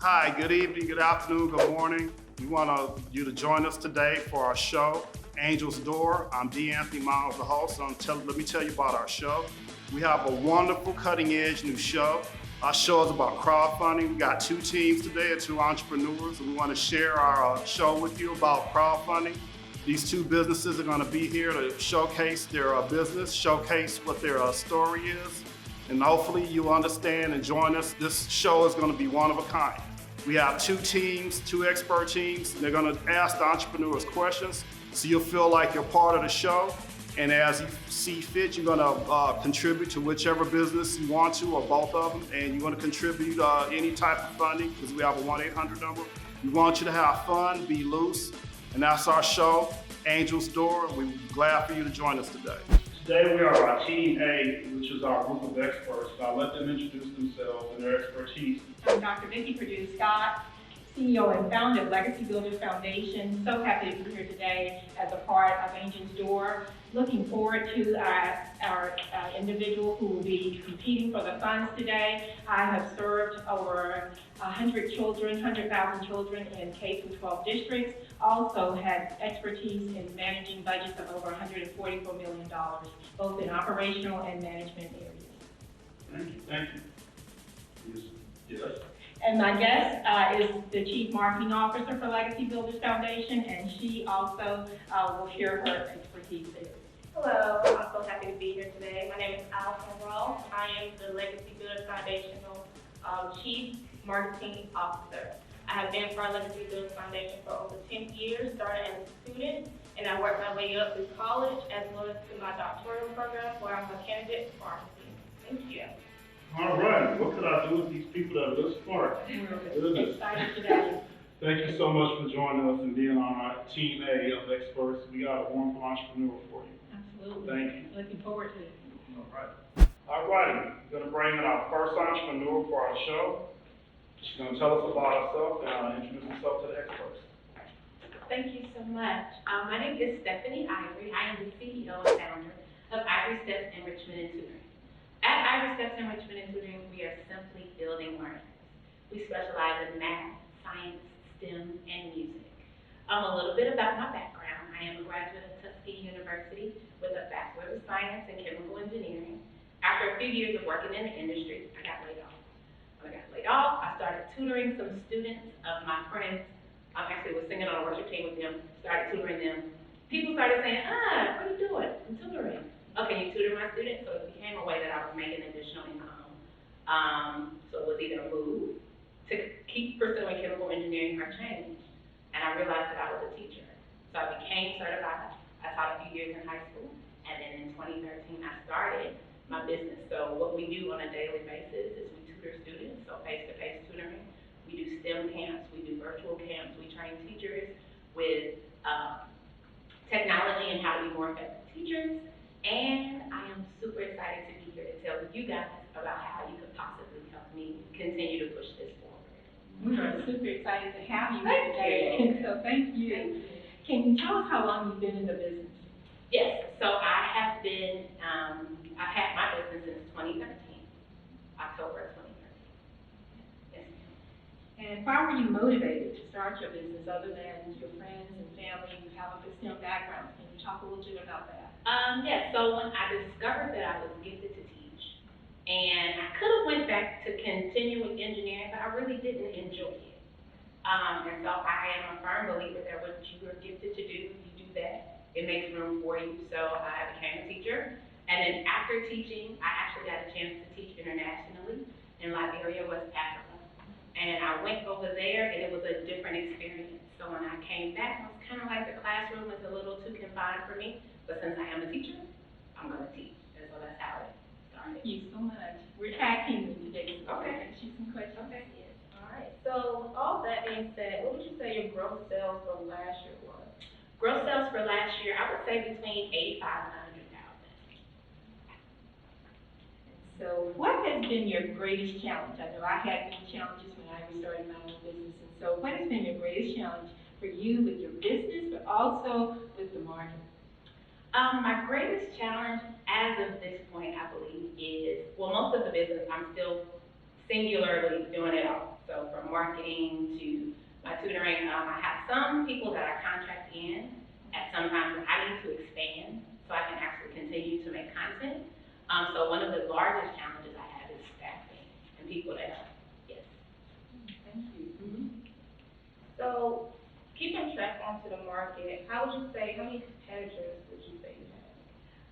Hi, good evening, good afternoon, good morning. We want you to join us today for our show, Angel's Door. I'm D. Anthony Miles, the host. Let me tell you about our show. We have a wonderful, cutting-edge new show. Our show is about crowdfunding. We got two teams today, two entrepreneurs, and we want to share our show with you about crowdfunding. These two businesses are going to be here to showcase their business, showcase what their story is, and hopefully you understand and join us. This show is going to be one of a kind. We have two teams, two expert teams, and they're going to ask the entrepreneurs questions so you'll feel like you're part of the show. And as you see fit, you're going to contribute to whichever business you want to, or both of them, and you're going to contribute any type of funding because we have a 1-800 number. We want you to have fun, be loose, and that's our show, Angel's Door. We're glad for you to join us today. Today we are our Team A, which is our group of experts. I'll let them introduce themselves and their expertise. I'm Dr. Vicki Purdue Scott, CEO and founder of Legacy Builders Foundation. So happy to be here today as a part of Angel's Door. Looking forward to our individual who will be competing for the funds today. I have served over 100,000 children in K-12 districts. Also had expertise in managing budgets of over $144 million, both in operational and management areas. Thank you. Yes. And my guest is the Chief Marketing Officer for Legacy Builders Foundation, and she also will share her expertise there. Hello, I'm so happy to be here today. My name is Allison Ross. I am the Legacy Builders Foundation Chief Marketing Officer. I have been for our Legacy Builders Foundation for over 10 years, started as a student, and I worked my way up through college as well as to my doctoral program where I'm a candidate for pharmacy. Thank you. All right, what could I do with these people that are this smart? We're excited today. Thank you so much for joining us and being on our Team A of experts. We got a wonderful entrepreneur for you. Absolutely. Thank you. Looking forward to it. All righty, we're going to bring in our first entrepreneur for our show. She's going to tell us about herself and introduce herself to the experts. Thank you so much. My name is Stephanie Ivory. I am the CEO and founder of Ivory Steps Enrichment and Tutoring. At Ivory Steps Enrichment and Tutoring, we are simply building learners. We specialize in math, science, STEM, and music. A little bit about my background. I am a graduate of Tuskegee University with a Bachelor of Science in Chemical Engineering. After a few years of working in the industry, I got laid off. When I got laid off, I started tutoring some students of my friends. I actually was singing on a worship team with them, started tutoring them. People started saying, what are you doing? I'm tutoring. Okay, you tutor my students? So it became a way that I was making additional income. So it was either a move to keep pursuing chemical engineering or change. And I realized that I was a teacher. So I became certified. I taught a few years in high school. And then in 2013, I started my business. So what we do on a daily basis is we tutor students, so face-to-face tutoring. We do STEM camps, we do virtual camps, we train teachers with technology and how to be more effective teachers. And I am super excited to be here to tell you guys about how you could possibly help me continue to push this forward. We are super excited to have you Thank today. you. So thank you. Thank you. Can you tell us how long you've been in the business? Yes, so I have been, I've had my business since 2013, October of 2013. Yes, ma'am. And why were you motivated to start your business other than your friends and family? You have a STEM background. Can you talk a little bit about that? Yes, so when I discovered that I was gifted to teach, and I could have went back to continue with engineering, but I really didn't enjoy it. And so I am a firm believer that what you are gifted to do, you do that. It makes room for you. So I became a teacher. And then after teaching, I actually got a chance to teach internationally in Liberia, West Africa. And I went over there, and it was a different experience. So when I came back, I was kind of like the classroom was a little too confined for me. But since I am a teacher, I'm going to teach. And so that's how it started. Thank you so much. We're tag teaming today. So Okay. Ask you some questions. Okay. Yes. All right. So with all that being said, what would you say your gross sales from last year was? Gross sales for last year, I would say between 85 and 100,000. So what has been your greatest challenge? I know I had many challenges when I started my own business. And so what has been your greatest challenge for you with your business, but also with the market? My greatest challenge as of this point, I believe, is, well, most of the business, I'm still singularly doing it all. So from marketing to my tutoring. I have some people that I contract in at some times when I need to expand so I can actually continue to make content. So one of the largest challenges I have is staffing and people to help. Yes. Thank you. So, keeping track onto the market, how would you say, how many competitors would you say you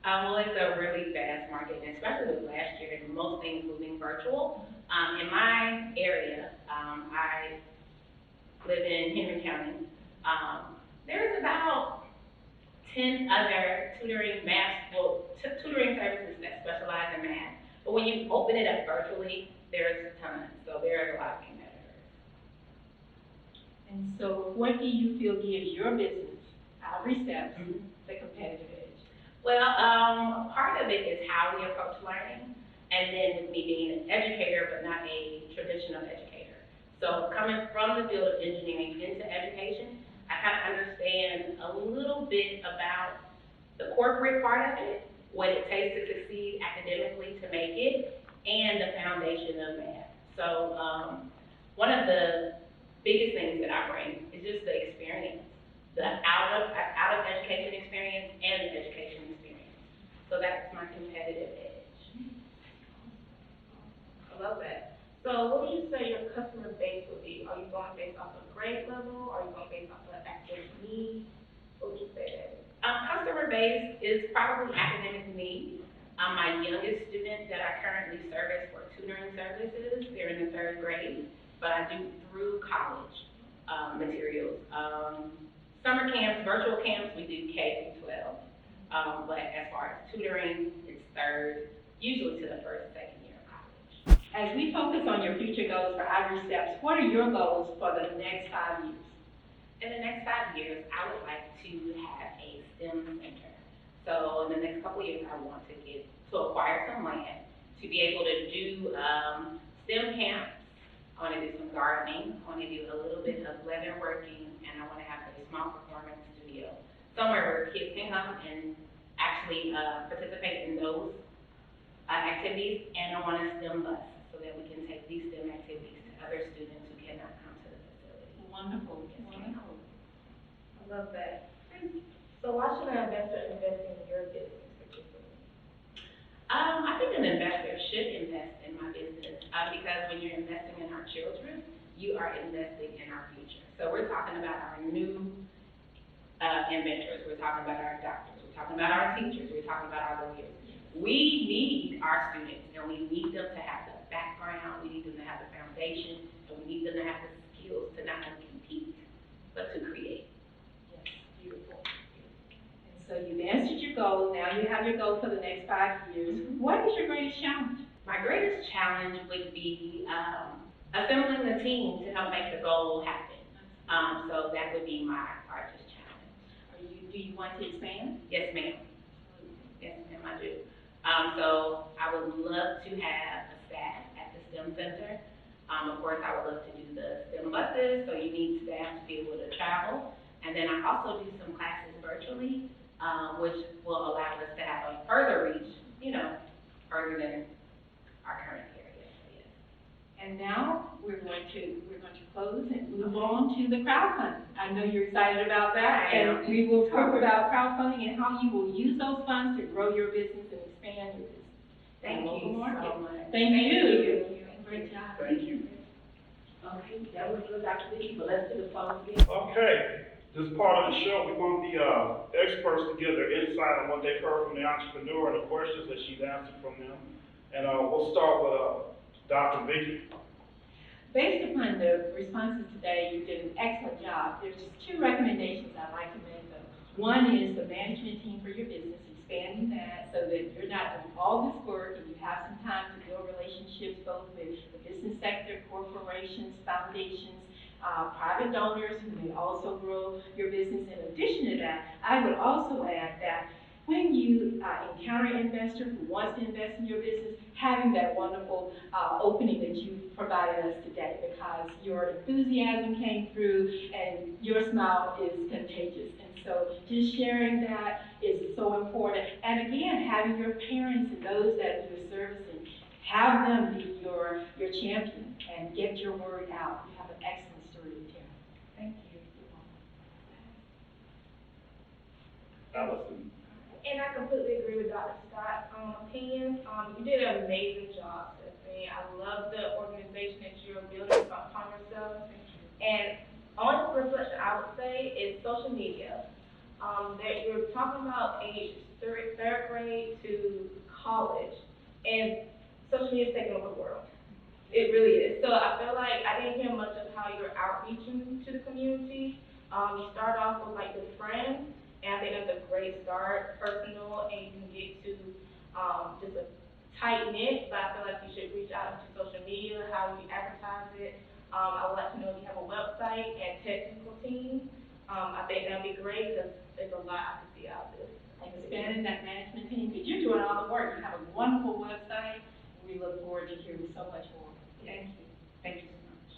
have? Well, it's a really fast market, and especially with last year and most things moving virtual. In my area, I live in Henry County. There's about 10 other tutoring tutoring services that specialize in math. But when you open it up virtually, there's tons. So there's a lot of competitors. And so what do you feel gives your business, IVERY Steps, the competitive edge? Well, part of it is how we approach learning, and then with me being an educator, but not a traditional educator. So coming from the field of engineering into education, I kind of understand a little bit about the corporate part of it, what it takes to succeed academically to make it, and the foundation of math. So one of the biggest things that I bring is just the experience, the out of education experience and the education experience. So that's my competitive edge. I love that. So what would you say your customer base would be? Are you going based off of grade level? Are you going based off of academic needs? What would you say that is? Customer base is probably academic need. My youngest student that I currently service for tutoring services, they're in the 3rd grade, but I do through college materials. Summer camps, virtual camps, we do K through 12. But as far as tutoring, it's 3rd, usually to the 1st, 2nd year of college. As we focus on your future goals for IVERY Steps, what are your goals for the next 5 years? In the next 5 years, I would like to have a STEM center. So in the next couple of years, I want to acquire some land to be able to do STEM camps. I want to do some gardening. I want to do a little bit of leatherworking, and I want to have a small performance studio somewhere where kids can come and actually participate in those activities. And I want a STEM bus so that we can take these STEM activities to other students who cannot come to the facility. Wonderful, wonderful. I love that. So why should an investor invest in your business particularly? I think an investor should invest in my business because when you're investing in our children, you are investing in our future. So we're talking about our new inventors, we're talking about our doctors, we're talking about our teachers, we're talking about our lawyers. We need our students, and we need them to have the background, we need them to have the foundation, and we need them to have the skills to not only compete, but to create. Yes, beautiful. And so you've answered your goal, now you have your goal for the next 5 years. What is your greatest challenge? My greatest challenge would be assembling the team to help make the goal happen. So that would be my largest challenge. Do you want to expand? Yes, ma'am. Yes, ma'am, I do. So I would love to have a staff at the STEM Center. Of course, I would love to do the STEM buses, so you need staff to be able to travel. And then I also do some classes virtually, which will allow us to have a further reach, further than our current area. So yes. And now we're going to close and move on to the crowdfunding. I know you're excited about that, and we will talk about crowdfunding and how you will use those funds to grow your business and expand your business. Thank you so much. Thank you. Great job. Thank you. Okay, that was good, Dr. Vicky, but let's do the phone again. Okay, this part of the show, we want the experts to give their insight on what they've heard from the entrepreneur and the questions that she's answered from them. And we'll start with Dr. Vicky. Based upon the responses today, you did an excellent job. There's just 2 recommendations I'd like to make, though. One is the management team for your business, expanding that so that you're not doing all this work and you have some time to build relationships both with the business sector, corporations, foundations, private donors who may also grow your business. In addition to that, I would also add that when you encounter an investor who wants to invest in your business, having that wonderful opening that you provided us today, because your enthusiasm came through and your smile is contagious. And so just sharing that is so important. And again, having your parents and those that you're servicing Have them be your champion and get your word out. You have an excellent story to tell. Thank you. Allison. And I completely agree with Dr. Scott's opinions. You did an amazing job, Stephanie. I love the organization that you're building upon yourself. And only reflection I would say is social media. That you're talking about age third grade to college, and social media is taking over the world. It really is. So I feel like I didn't hear much of how you're outreaching to the community. You start off with like the friends, and I think that's a great start, personal, and you can get to just a tight knit. But I feel like you should reach out to social media, how you advertise it. I would like to know if you have a website and technical team. I think that'd be great because there's a lot I can see out of this. Expanding that management team, because you're doing all the work. You have a wonderful website. We look forward to hearing so much more. Thank you. Thank you so much.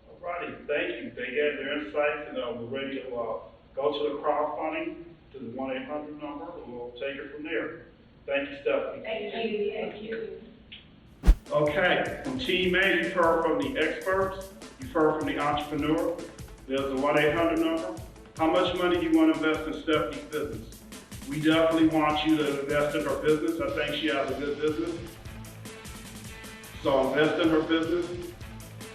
All righty, thank you. They gave their insights, and we're ready to go to the crowdfunding, to the 1-800 number, and we'll take it from there. Thank you, Stephanie. Thank you. Thank you. Okay, from Team A, you've heard from the experts, you've heard from the entrepreneur. There's the 1-800 number. How much money do you want to invest in Stephanie's business? We definitely want you to invest in her business. I think she has a good business. So invest in her business,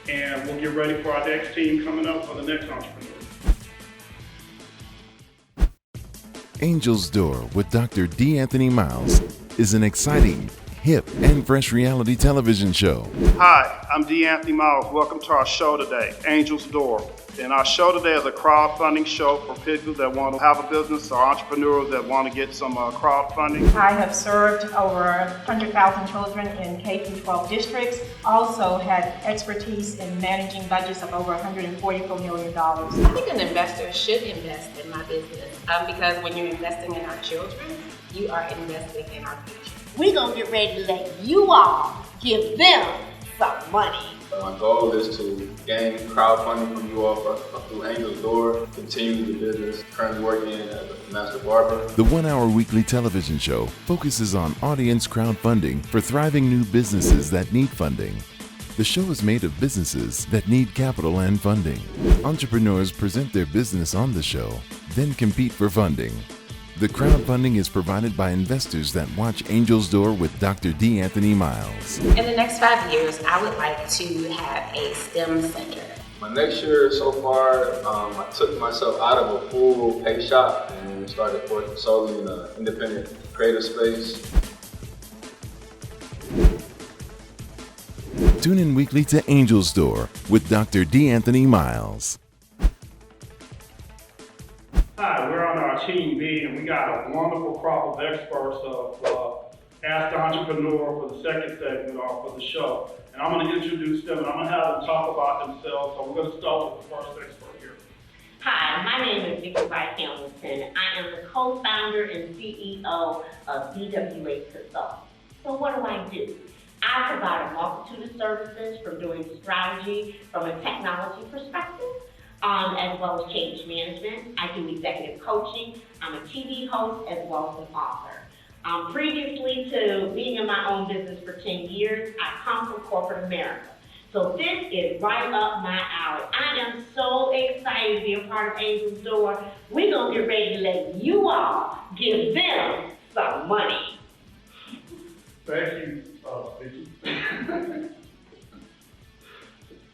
and we'll get ready for our next team coming up for the next entrepreneur. Angel's Door with Dr. D. Anthony Miles is an exciting, hip, and fresh reality television show. Hi, I'm D. Anthony Miles. Welcome to our show today, Angel's Door. And our show today is a crowdfunding show for people that want to have a business or entrepreneurs that want to get some crowdfunding. I have served over 100,000 children in K-12 districts. Also had expertise in managing budgets of over $144 million. I think an investor should invest in my business because when you're investing in our children, you are investing in our future. We're going to get ready to let you all give them some money. My goal is to gain crowdfunding from you all through Angel's Door, continue the business, currently working as a master barber. The 1-hour weekly television show focuses on audience crowdfunding for thriving new businesses that need funding. The show is made of businesses that need capital and funding. Entrepreneurs present their business on the show, then compete for funding. The crowdfunding is provided by investors that watch Angel's Door with Dr. D. Anthony Miles. In the next 5 years, I would like to have a STEM center. My next year so far, I took myself out of a full pay shop and started working solely in an independent creative space. Tune in weekly to Angel's Door with Dr. D. Anthony Miles. Hi, we're on our Team B, and we got a wonderful crop of experts of Ask the Entrepreneur for the second segment for the show. And I'm going to introduce them, and I'm going to have them talk about themselves. So we're going to start with the first expert here. Hi, my name is Vicki Rice Hamilton. I am the co-founder and CEO of DWA Consulting. So what do? I provide a multitude of services from doing strategy from a technology perspective, as well as change management. I do executive coaching. I'm a TV host as well as an author. Previously to being in my own business for 10 years, I come from corporate America. So this is right up my alley. I am so excited to be a part of Angel's Door. We're gonna get ready to let you all give them some money. Thank you, Vicki.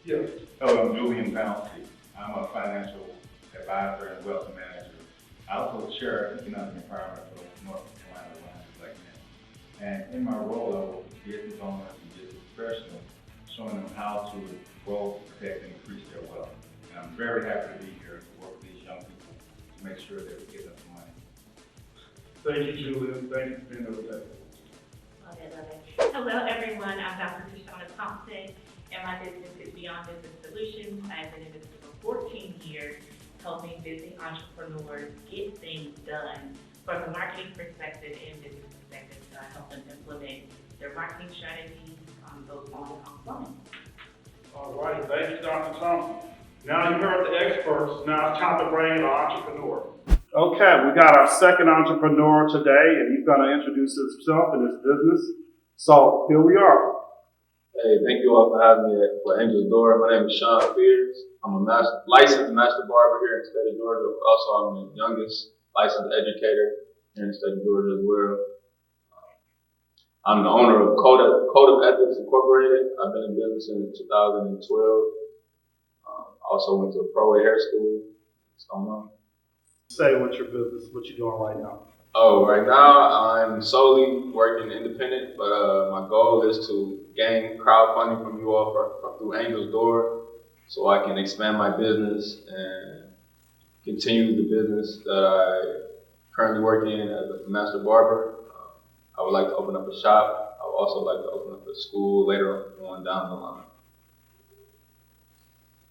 Yes. Hello, I'm Julian. I'm a financial advisor and wealth manager. I also chair economic empowerment for North Carolina Alliance Black Men. And in my role, I work with business owners and business professionals, showing them how to grow, protect, and increase their wealth. And I'm very happy to be here to work with these young people to make sure that we get them some money. Thank you, Julian. Thank you for being here today. Hello, everyone. I'm Dr. TASHANA, and my business is Beyond Business Solutions. I've been in business for 14 years, helping busy entrepreneurs get things done from a marketing perspective and business perspective. So I help them implement their marketing strategies, both on and offline. All right, thank you, Dr. Thompson. Now you heard the experts. Now it's time to bring in our entrepreneur. Okay, we got our second entrepreneur today, and he's going to introduce himself and his business. So here we are. Hey, thank you all for having me for Angel's Door. My name is Shawn. I'm a licensed master barber here in the state of Georgia. Also, I'm the youngest licensed educator here in the state of Georgia as well. I'm the owner of Code of Ethics Incorporated. I've been in business since 2012. I also went to a pro hair school. What's going on? Say what's your business, what you're doing right now. Oh, right now I'm solely working independent, but my goal is to gain crowdfunding from you all through Angel's Door, so I can expand my business and continue the business that I currently work in as a master barber. I would like to open up a shop. I would also like to open up a school later on down the line.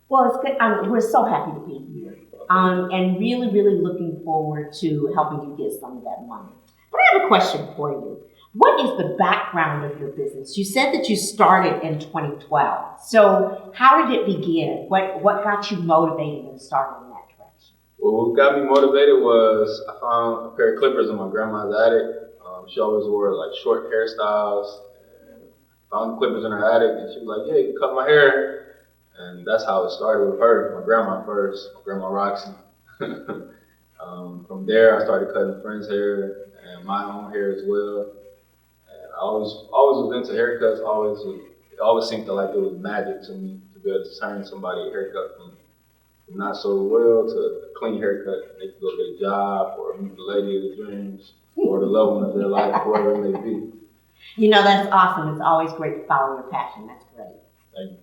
Well, it's good. We're so happy to be here, and really, really looking forward to helping you get some of that money. But I have a question for you. What is the background of your business? You said that you started in 2012. So how did it begin? What got you motivated in starting in that direction? Well, what got me motivated was I found a pair of clippers in my grandma's attic. She always wore like short hairstyles. And found the clippers in her attic, and she was like, "Yeah, you can cut my hair." And that's how it started with her, my grandma first, my grandma Roxy. From there, I started cutting friends' hair and my own hair as well. And I always was into haircuts. It always seemed like it was magic to me to be able to turn somebody's haircut from not so well to a clean haircut. And they could go get a job or meet the lady of their dreams or the loved one of their life, whoever it may be. You know, that's awesome. It's always great to follow your passion. That's great. Thank you.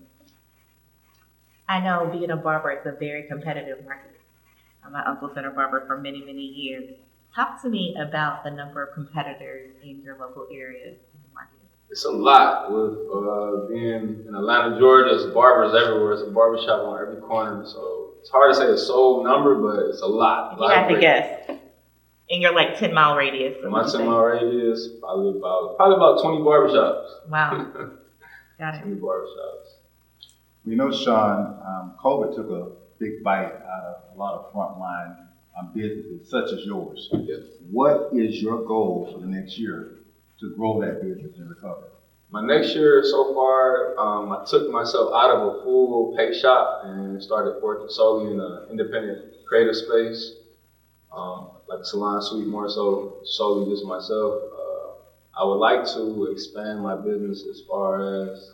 I know being a barber is a very competitive market. My uncle's been a barber for many, many years. Talk to me about the number of competitors in your local area in the market. It's a lot. With being in Atlanta, Georgia, there's barbers everywhere. It's a barbershop on every corner. So it's hard to say a sole number, but it's a lot. You have to guess. In your 10-mile radius. In my 10-mile radius, probably about 20 barbershops. Wow. Got it. 20 barbershops. We know, Shawn, COVID took a big bite out of a lot of frontline businesses such as yours. Yes. What is your goal for the next year to grow that business and recover? My next year so far, I took myself out of a full pay shop and started working solely in an independent creative space, like a salon suite, more so solely just myself. I would like to expand my business as far as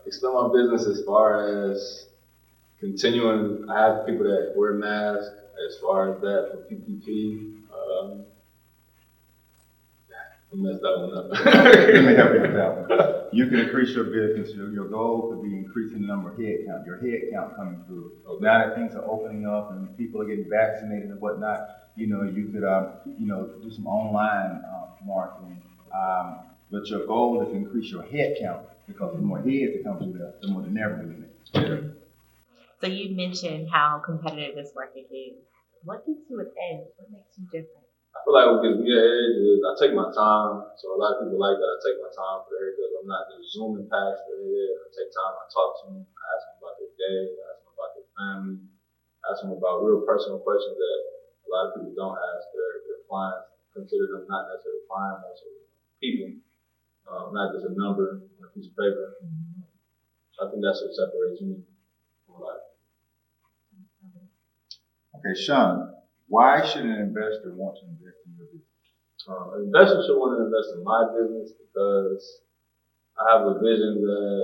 expand my business as far as continuing. I have people that wear masks as far as that for PPP. I messed that one up. Let me help you with that one. You can increase your business. Your goal could be increasing the number of head count, your head count coming through. Okay. Now that things are opening up and people are getting vaccinated and whatnot, you could do some online marketing. But your goal is to increase your head count because the more heads that come through there, the more the never in it. Yeah. So you mentioned how competitive this market is. What gives you an edge? What makes you different? I feel like what gives me an edge is I take my time. So a lot of people like that I take my time for their haircut. I'm not just zooming past their hair. I take time, I talk to them, I ask them about their day, I ask them about their family, I ask them about real personal questions that a lot of people don't ask their clients, consider them not necessarily clients, also people. Not just a number on a piece of paper. So I think that's what separates me from life. Okay, Shawn, why should an investor want to invest in your business? An investor should want to invest in my business because I have a vision that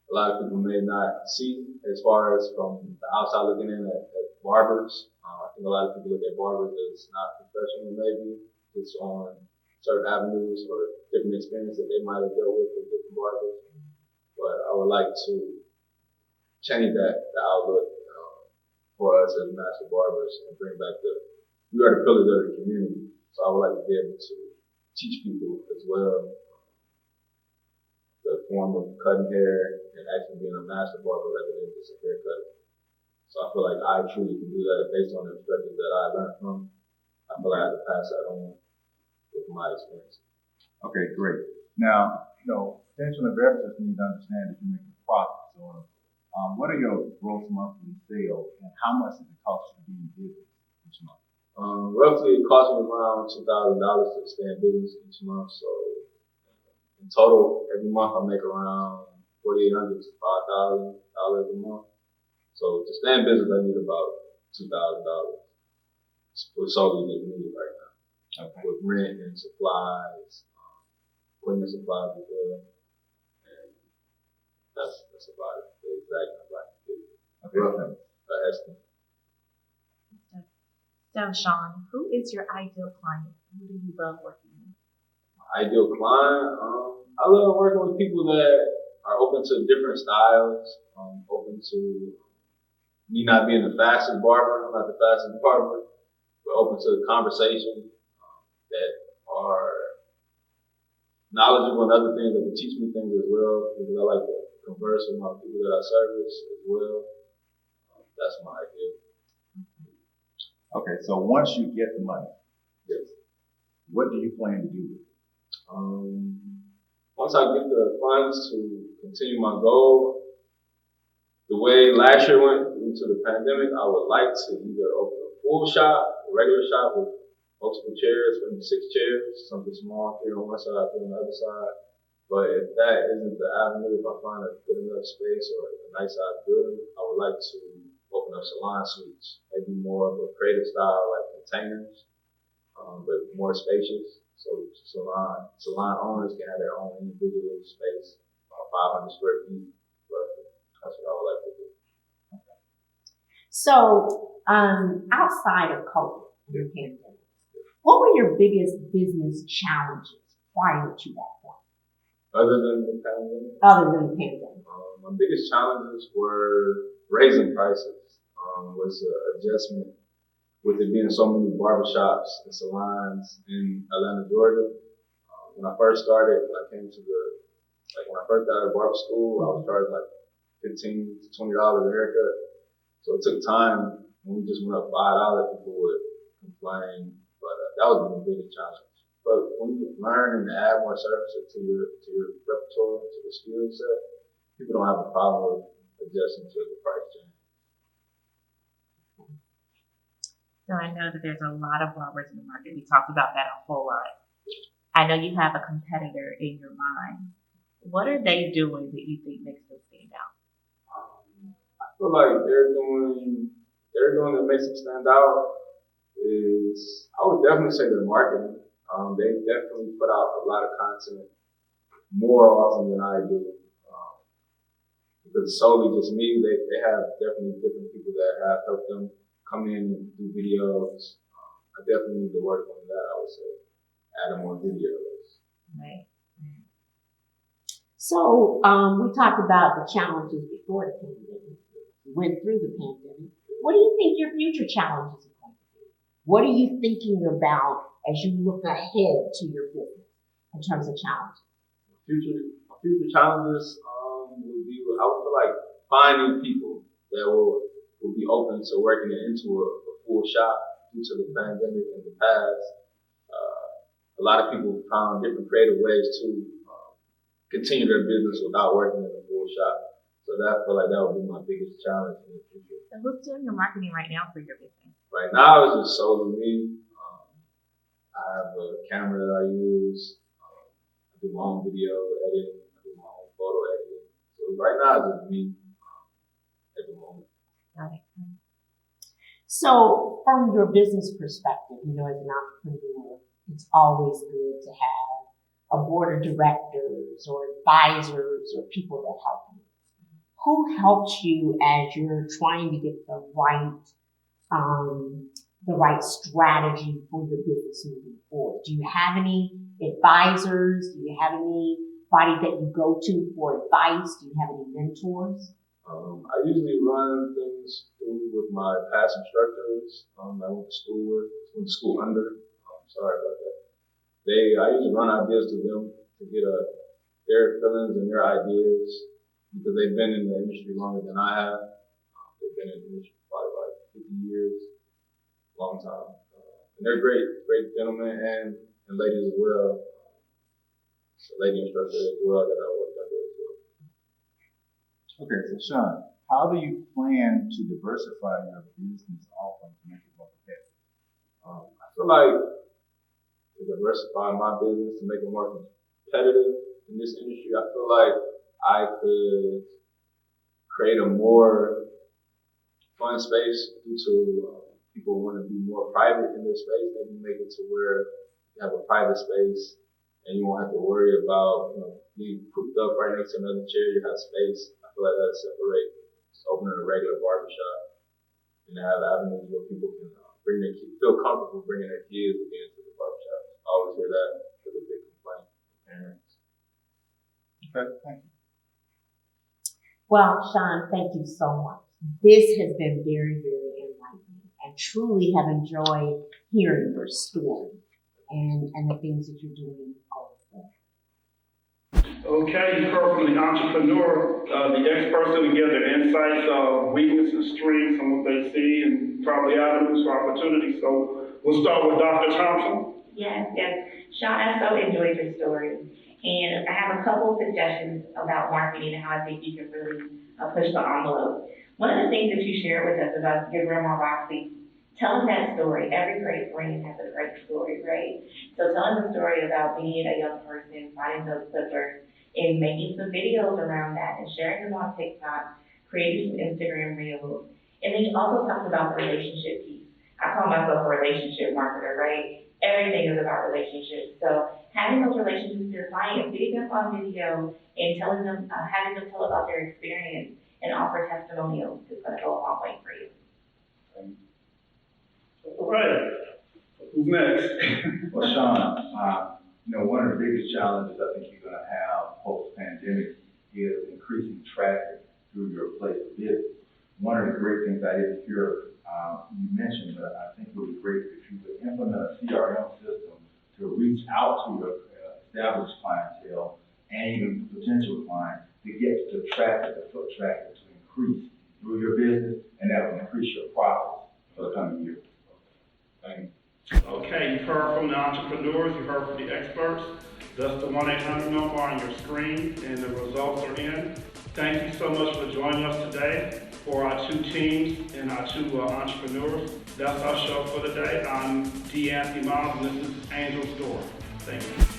a lot of people may not see as far as from the outside looking in at barbers. I think a lot of people look at barbers as not professional maybe. It's on certain avenues or different experiences that they might have dealt with different barbers. But I would like to change the outlook for us as master barbers and bring back we are the pillars of the community. So I would like to be able to teach people as well the form of cutting hair and actually being a master barber rather than just a haircut. So I feel like I truly can do that based on the instructors that I learned from. I feel like I have to pass that on with my experience. Okay, great. Now, potential investors need to understand that you're making profits. So, what are your gross monthly sales and how much does it cost you to be in business? each month? Roughly it costs me around $2,000 to stay in business each month. So in total, every month I make around $4,800 to $5,000 a month. So to stay in business, I need about $2,000. It's solely just me right now. Okay. With rent and supplies, putting supplies as well. And that's about it. The exact number I can give you. Okay. Estimate. So, Sean, who is your ideal client? Who do you love working with? My ideal client, I love working with people that are open to different styles, open to me not being the fastest barber. I'm not the fastest barber, but open to conversation that are knowledgeable and other things that can teach me things as well, because I like to converse with my people that I service as well. That's my ideal. Okay, so once you get the money, Yes. what do you plan to do with it? Once I get the funds to continue my goal, the way last year went into the pandemic, I would like to either open a full shop, a regular shop with multiple chairs, maybe 6 chairs, something small, 3 on one side, 3 on the other side. But if that isn't the avenue, if I find a good enough space or a nice size building, I would like to open up salon suites, maybe more of a creative style like containers, but more spacious. So salon owners can have their own individual space, about 500 square feet. Roughly. That's what I would like to do. So, outside of COVID, your pandemic, what were your biggest business challenges prior to that point? Other than the pandemic, my biggest challenges were raising prices. Was adjustment with it being so many barbershops and salons in Atlanta, Georgia. When I first started, when I first got out of barber school, I was charging like $15 to $20 a haircut. So it took time. When we just went up $5, people would complain. But that was the biggest challenge. But when you learn and add more services to your repertoire, to the skill set, people don't have a problem with adjusting to the price change. So I know that there's a lot of barbers in the market. We talked about that a whole lot. I know you have a competitor in your mind. What are they doing that you think makes them stand out? I feel like they're doing that makes them stand out is, I would definitely say their marketing. They definitely put out a lot of content more often than I do. Because it's solely just me, they have definitely different people that have helped them come in and do videos. I definitely need to work on that, I would say. Add more videos. Right. So, we talked about the challenges before the pandemic. We went through the pandemic. What do you think your future challenges are going to be? What are you thinking about as you look ahead to your business in terms of challenges? Future challenges would be, I would feel like finding people that will be open to working it into a full shop due to the pandemic in the past. A lot of people found different creative ways to continue their business without working in a full shop. So I feel like that would be my biggest challenge in the future. So who's doing your marketing right now for your business? Right now, it's just solely me. I have a camera that I use. I do my own video editing. I do my own photo editing. So right now, it's just me at the moment. Got it. So, from your business perspective, as an entrepreneur, it's always good to have a board of directors or advisors or people that help you. Who helps you as you're trying to get the right strategy for your business moving forward? Do you have any advisors? Do you have anybody that you go to for advice? Do you have any mentors? I usually run things through with my past instructors. I went to school under. Sorry about that. I usually run ideas to them to get their feelings and their ideas because they've been in the industry longer than I have. They've been in the industry probably like 50 years, long time. And they're great gentlemen and ladies as well. A lady instructor as well that I worked under as well. Okay, so Sean, how do you plan to diversify your business offering to make it more competitive? I feel like to diversify my business to make it more competitive in this industry, I feel like I could create a more fun space due to people want to be more private in their space. Maybe make it to where you have a private space and you won't have to worry about being cooped up right next to another chair. You have space. I feel like that'll separate just opening a regular barbershop and have avenues where people can feel comfortable bringing their kids again to the barbershop. I always hear that as a big complaint from parents. Okay, thank you. Well, Sean, thank you so much. This has been very, very enlightening, and truly have enjoyed hearing your story and the things that you're doing going forward. Okay, you heard from the entrepreneur, the ex-person, to give their insights, weaknesses, strengths, and what they see, and probably avenues for opportunity. So we'll start with Dr. Thompson. Yes. Sean, I so enjoyed your story. And I have a couple of suggestions about marketing and how I think you can really push the envelope. One of the things that you shared with us about your grandma Roxy, telling that story, every great friend has a great story, right? So telling the story about being a young person, finding those clippers, and making some videos around that and sharing them on TikTok, creating some Instagram reels. And then you also talked about the relationship piece. I call myself a relationship marketer, right? Everything is about relationships. So having those relationships with your clients, getting them on video and telling them, having them tell about their experience and offer testimonials is going to go a long way for you. All right. Who's next? Well, Sean, one of the biggest challenges I think you're going to have post-pandemic is increasing traffic through your place of business. One of the great things I didn't hear you mentioned, but I think it would be great if you would implement a CRM system to reach out to your established clientele and even potential clients to get the traffic, the foot traffic to increase through your business, and that will increase your profits for the coming years. Thank you. Okay, you've heard from the entrepreneurs, you've heard from the experts. That's the 1-800 number on your screen, and the results are in. Thank you so much for joining us today for our two teams and our two entrepreneurs. That's our show for today. I'm D. Anthony Miles, and this is Angel's Door. Thank you.